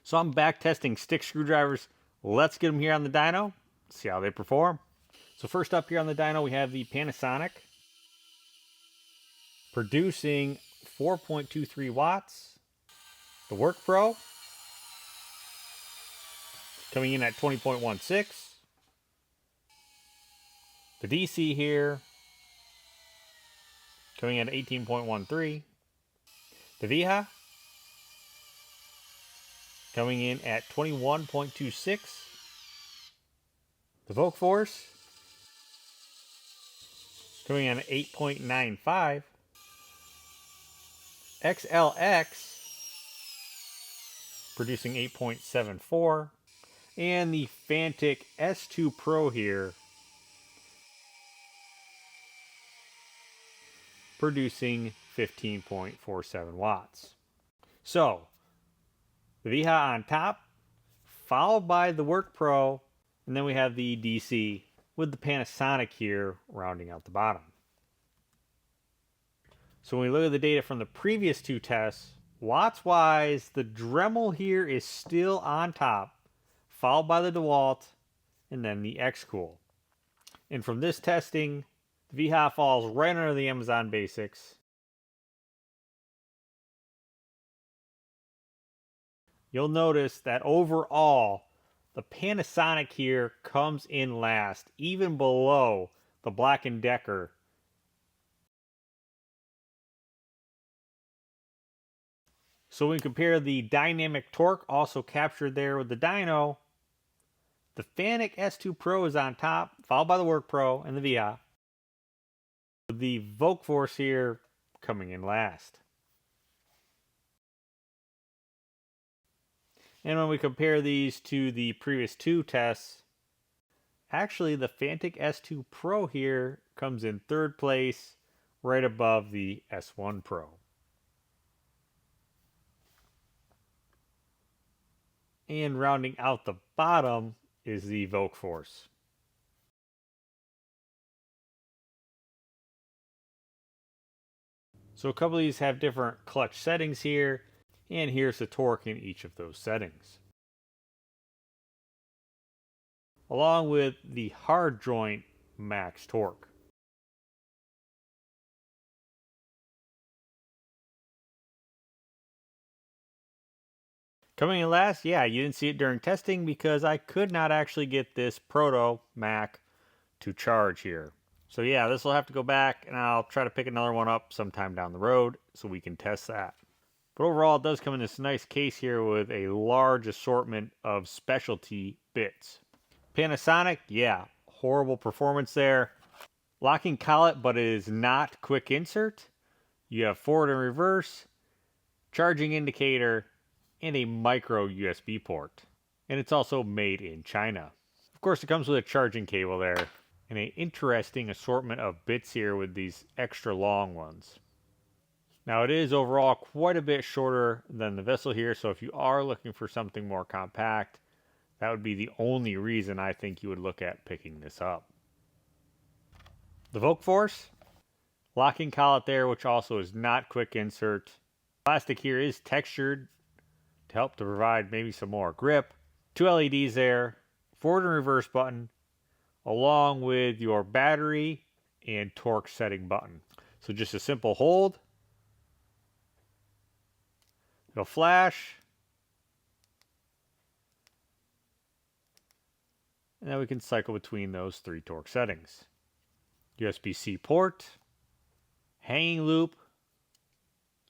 So I'm back testing stick screwdrivers. Let's get them here on the dyno, see how they perform. So first up here on the dyno, we have the Panasonic producing 4.23 watts. The Workpro coming in at 20.16. The DC here coming in at 18.13. The Wiha coming in at 21.26. The Workforce coming in at 8.95. XLX producing 8.74. And the Fanttik S2 Pro here producing 15.47 watts. So, the Wiha on top, followed by the Workpro, and then we have the DC with the Panasonic here rounding out the bottom. So when we look at the data from the previous two tests, watts-wise, the Dremel here is still on top, followed by the DeWalt, and then the X-Cool. And from this testing, the Wiha falls right under the Amazon Basics. You'll notice that overall, the Panasonic here comes in last, even below the Black & Decker. So when we compare the dynamic torque also captured there with the dyno, the Fanttik S2 Pro is on top, followed by the Workpro and the Wiha. The Workforce here coming in last. And when we compare these to the previous two tests, actually the Fanttik S2 Pro here comes in third place, right above the S1 Pro. And rounding out the bottom is the Workforce. So a couple of these have different clutch settings here, and here's the torque in each of those settings. Along with the hard joint max torque. Coming in last, yeah, you didn't see it during testing because I could not actually get this Proto Mac to charge here. So yeah, this will have to go back and I'll try to pick another one up sometime down the road so we can test that. But overall, it does come in this nice case here with a large assortment of specialty bits. Panasonic, yeah, horrible performance there. Locking collet, but it is not quick insert. You have forward and reverse, charging indicator, and a micro USB port. And it's also made in China. Of course, it comes with a charging cable there, and an interesting assortment of bits here with these extra long ones. Now it is overall quite a bit shorter than the Vessel here, so if you are looking for something more compact, that would be the only reason I think you would look at picking this up. The Workforce, locking collet there, which also is not quick insert. Plastic here is textured to help to provide maybe some more grip. Two LEDs there, forward and reverse button, along with your battery and torque setting button. So just a simple hold. It'll flash. And then we can cycle between those three torque settings. USB-C port, hanging loop,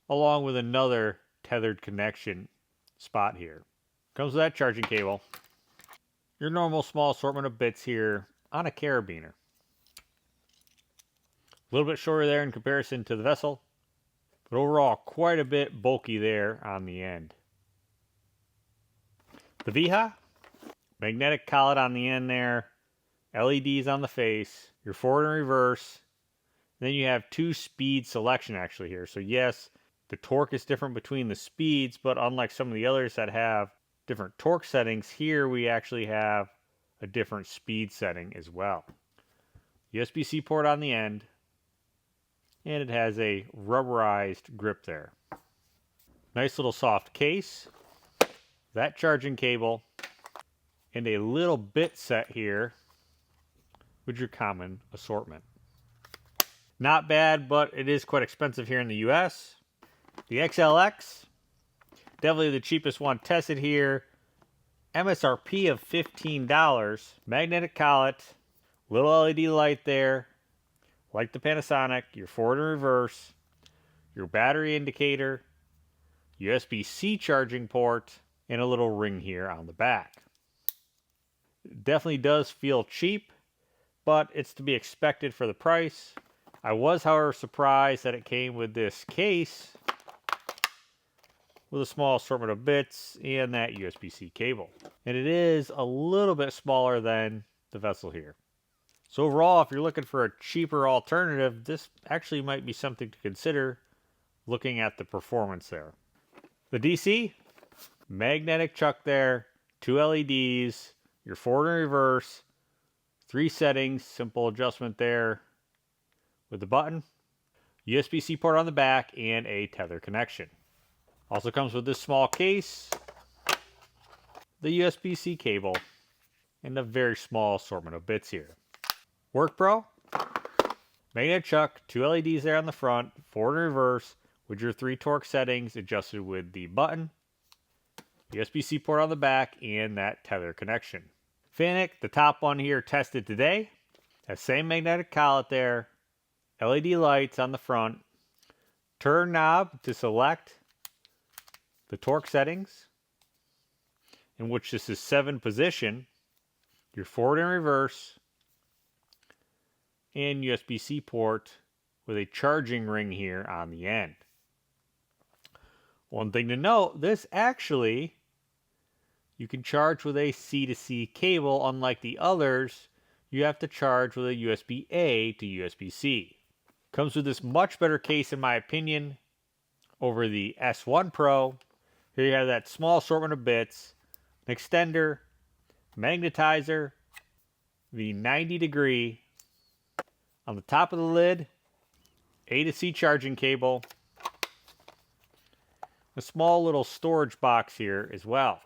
along with another tethered connection spot here. Comes with that charging cable. Your normal small assortment of bits here on a carabiner. A little bit shorter there in comparison to the Vessel, but overall quite a bit bulky there on the end. The Wiha, magnetic collet on the end there, LEDs on the face, your forward and reverse. Then you have two speed selection actually here. So yes, the torque is different between the speeds, but unlike some of the others that have different torque settings, here we actually have a different speed setting as well. USB-C port on the end, and it has a rubberized grip there. Nice little soft case. that charging cable, and a little bit set here with your common assortment. Not bad, but it is quite expensive here in the US. The XLX, definitely the cheapest one tested here. MSRP of $15. Magnetic collet, little LED light there, like the Panasonic, your forward and reverse, your battery indicator, USB-C charging port, and a little ring here on the back. It definitely does feel cheap, but it's to be expected for the price. I was, however, surprised that it came with this case with a small assortment of bits and that USB-C cable. And it is a little bit smaller than the Vessel here. So overall, if you're looking for a cheaper alternative, this actually might be something to consider looking at the performance there. The DC, magnetic chuck there, 2 LEDs, your forward and reverse, 3 settings, simple adjustment there with the button, USB-C port on the back, and a tether connection. Also comes with this small case, the USB-C cable, and a very small assortment of bits here. Workpro, magnetic chuck, 2 LEDs there on the front, forward and reverse, with your 3 torque settings adjusted with the button, USB-C port on the back, and that tether connection. Fanttik, the top one here tested today, that same magnetic collet there, LED lights on the front, turn knob to select the torque settings, in which this is 7 position, your forward and reverse, and USB-C port with a charging ring here on the end. One thing to note, this actually, you can charge with a C-to-C cable. Unlike the others, you have to charge with a USB-A to USB-C. Comes with this much better case in my opinion over the S1 Pro. Here you have that small assortment of bits, an extender, magnetizer, the 90-degree on the top of the lid, A to C charging cable, a small little storage box here as well.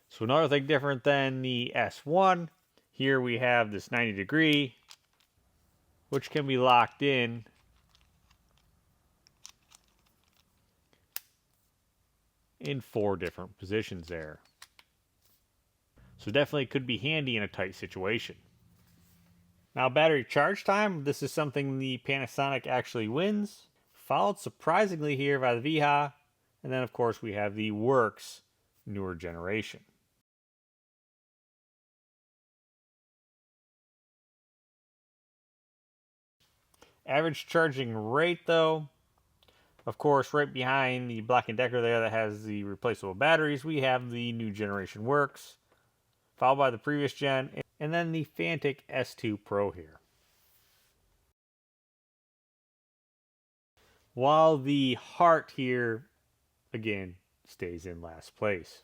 So another thing different than the S1, here we have this 90-degree, which can be locked in in 4 different positions there. So definitely could be handy in a tight situation. Now battery charge time, this is something the Panasonic actually wins. Followed surprisingly here by the Wiha. And then of course we have the Works newer generation. Average charging rate though, of course right behind the Black & Decker there that has the replaceable batteries, we have the new generation Works, followed by the previous gen, and then the Fanttik S2 Pro here. While the Hart here, again, stays in last place.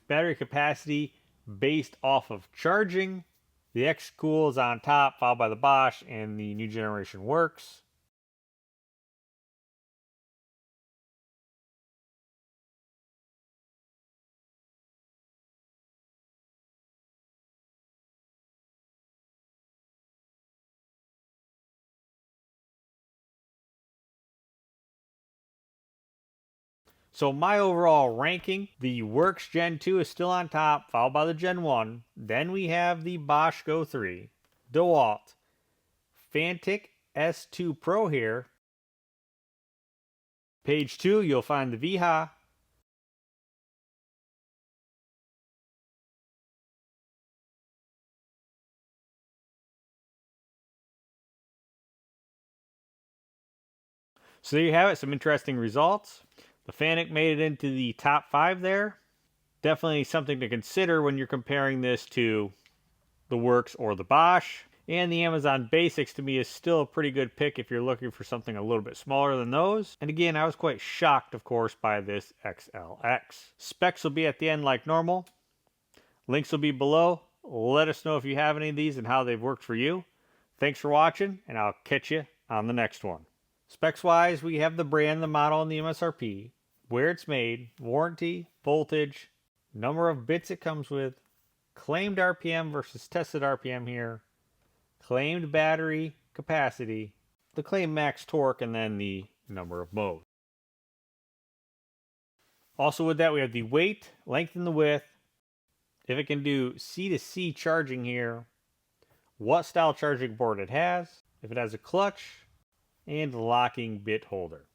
Battery capacity based off of charging, the X-Cool is on top, followed by the Bosch and the new generation Works. So my overall ranking, the Works Gen 2 is still on top, followed by the Gen 1. Then we have the Bosch Go 3, DeWalt, Fanttik S2 Pro here. Page 2, you'll find the Wiha. So there you have it, some interesting results. The Fanttik made it into the top 5 there. Definitely something to consider when you're comparing this to the Works or the Bosch. And the Amazon Basics to me is still a pretty good pick if you're looking for something a little bit smaller than those. And again, I was quite shocked, of course, by this XLX. Specs will be at the end like normal. Links will be below. Let us know if you have any of these and how they've worked for you. Thanks for watching, and I'll catch you on the next one. Specs-wise, we have the brand, the model, and the MSRP. where it's made, warranty, voltage, number of bits it comes with, claimed RPM versus tested RPM here, claimed battery capacity, the claimed max torque, and then the number of modes. Also with that, we have the weight, length, and the width. If it can do C to C charging here, what style charging board it has, if it has a clutch, and locking bit holder.